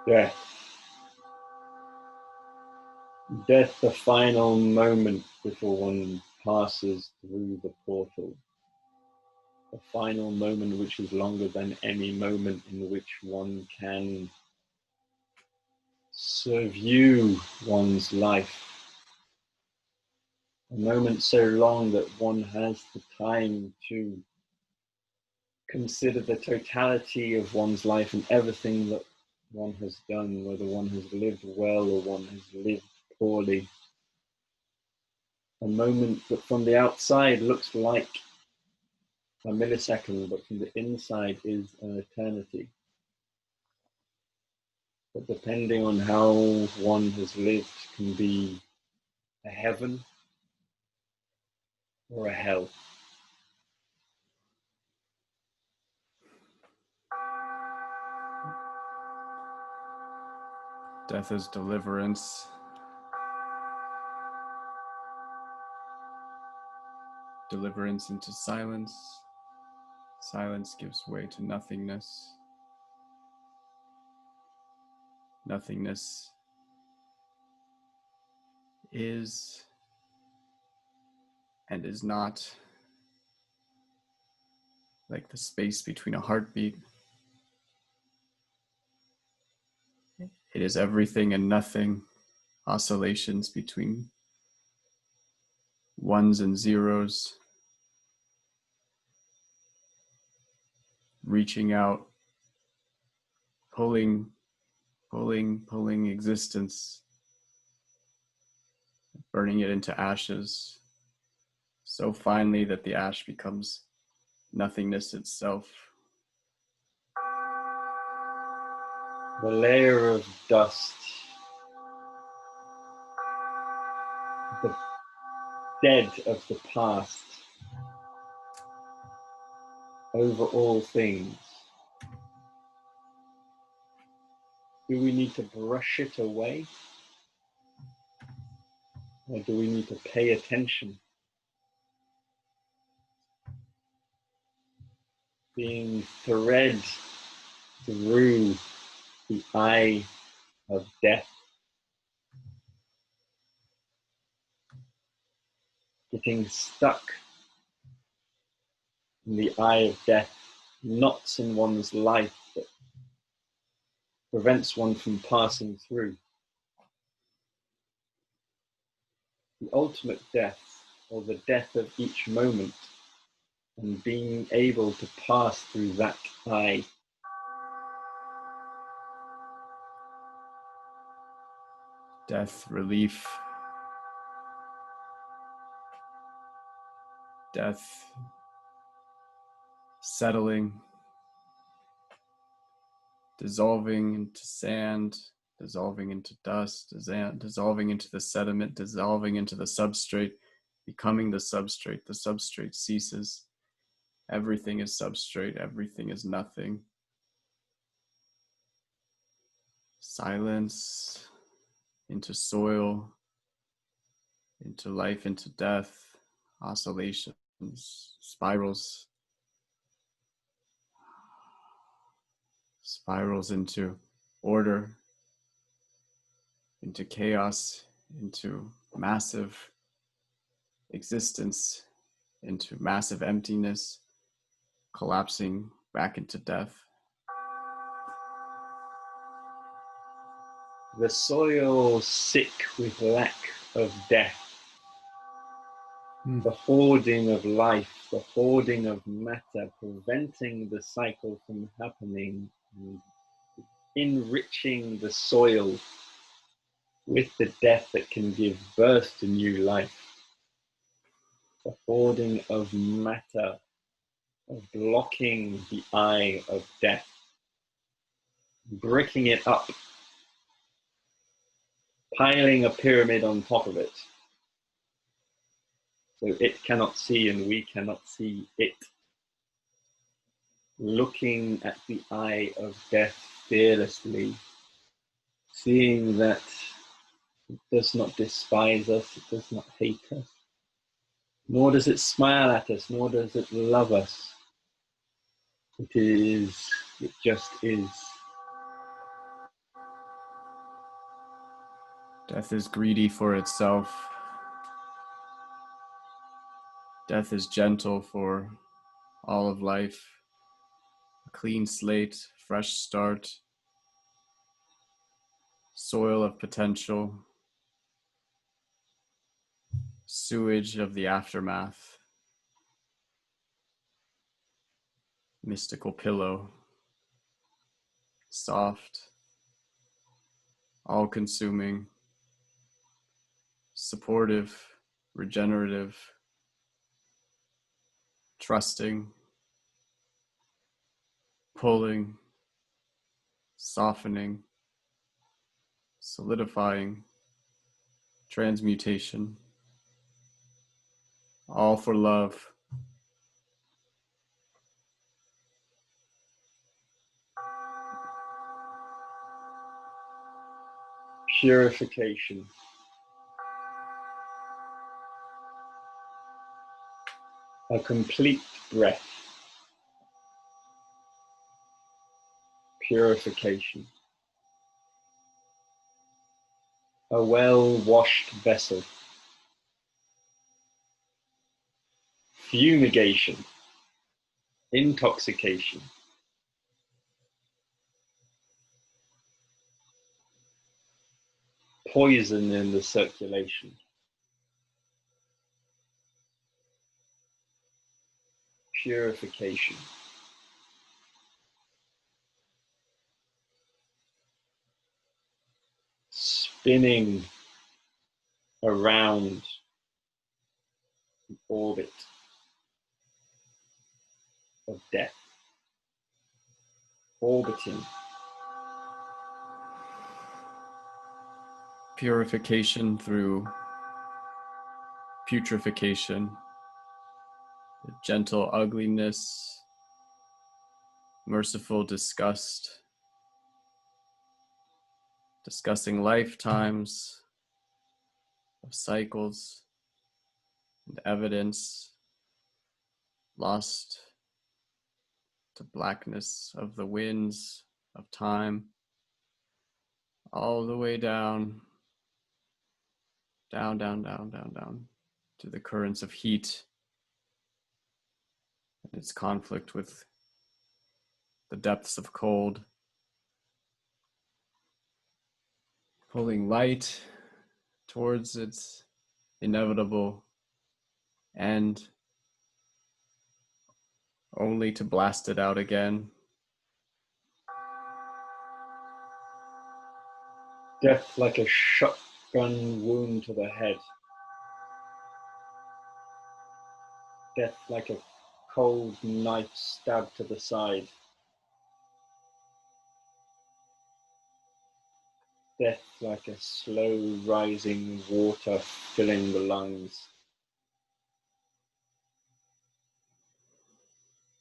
Death. Death, the final moment before one passes through the portal. The final moment which is longer than any moment in which one can surview one's life. A moment so long that one has the time to consider the totality of one's life and everything that one has done, whether one has lived well or one has lived poorly. A moment that from the outside looks like a millisecond, but from the inside is an eternity. But depending on how one has lived, can be a heaven or a hell. Death is deliverance. Deliverance into silence. Silence gives way to nothingness. Nothingness is and is not like the space between a heartbeat. It is everything and nothing, oscillations between ones and zeros, reaching out, pulling existence, burning it into ashes, so finely that the ash becomes nothingness itself. The layer of dust, the dead of the past, over all things. Do we need to brush it away? Or do we need to pay attention? Being thread through the eye of death. Getting stuck in the eye of death, knots in one's life that prevents one from passing through. The ultimate death, or the death of each moment, and being able to pass through that eye. Death, relief. Death, settling, dissolving into sand, dissolving into dust, dissolving into the sediment, dissolving into the substrate, becoming the substrate ceases. Everything is substrate, everything is nothing. Silence into soil, into life, into death, oscillations, spirals into order, into chaos, into massive existence, into massive emptiness, collapsing back into death. The soil sick with lack of death, the hoarding of life, the hoarding of matter, preventing the cycle from happening, and enriching the soil with the death that can give birth to new life. The hoarding of matter, of blocking the eye of death, bricking it up, piling a pyramid on top of it, so it cannot see and we cannot see it. Looking at the eye of death fearlessly, seeing that it does not despise us, it does not hate us, nor does it smile at us, nor does it love us. It just is. Death is greedy for itself. Death is gentle for all of life. A clean slate, fresh start, soil of potential, sewage of the aftermath, mystical pillow, soft, all-consuming, supportive, regenerative, trusting, pulling, softening, solidifying, transmutation, all for love. Purification. A complete breath. Purification. A well-washed vessel. Fumigation. Intoxication. Poison in the circulation. Purification. Spinning around the orbit of death. Orbiting. Purification through putrefaction, the gentle ugliness, merciful disgust, discussing lifetimes of cycles and evidence lost to blackness of the winds of time, all the way down to the currents of heat and its conflict with the depths of cold, pulling light towards its inevitable end, only to blast it out again. Death like a shotgun wound to the head. Death like a cold knife stab to the side. Death like a slow rising water filling the lungs.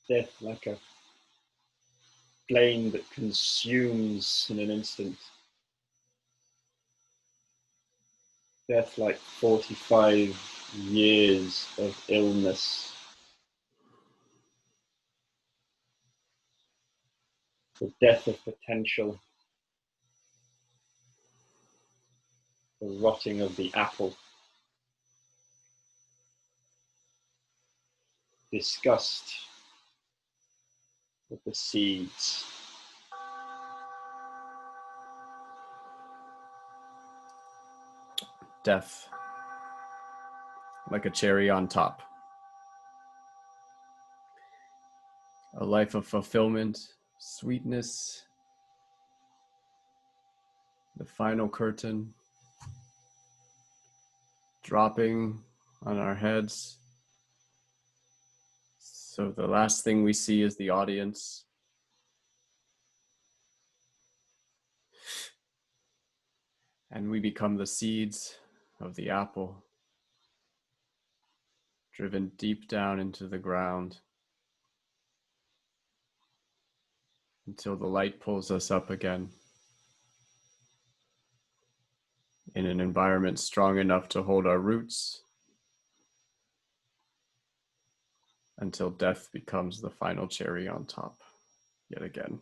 Death like a flame that consumes in an instant. Death like 45 years of illness. The death of potential. The rotting of the apple. Disgust with the seeds. Death like a cherry on top. A life of fulfillment, sweetness, the final curtain dropping on our heads. So the last thing we see is the audience. And we become the seeds of the apple, driven deep down into the ground until the light pulls us up again in an environment strong enough to hold our roots, until death becomes the final cherry on top yet again.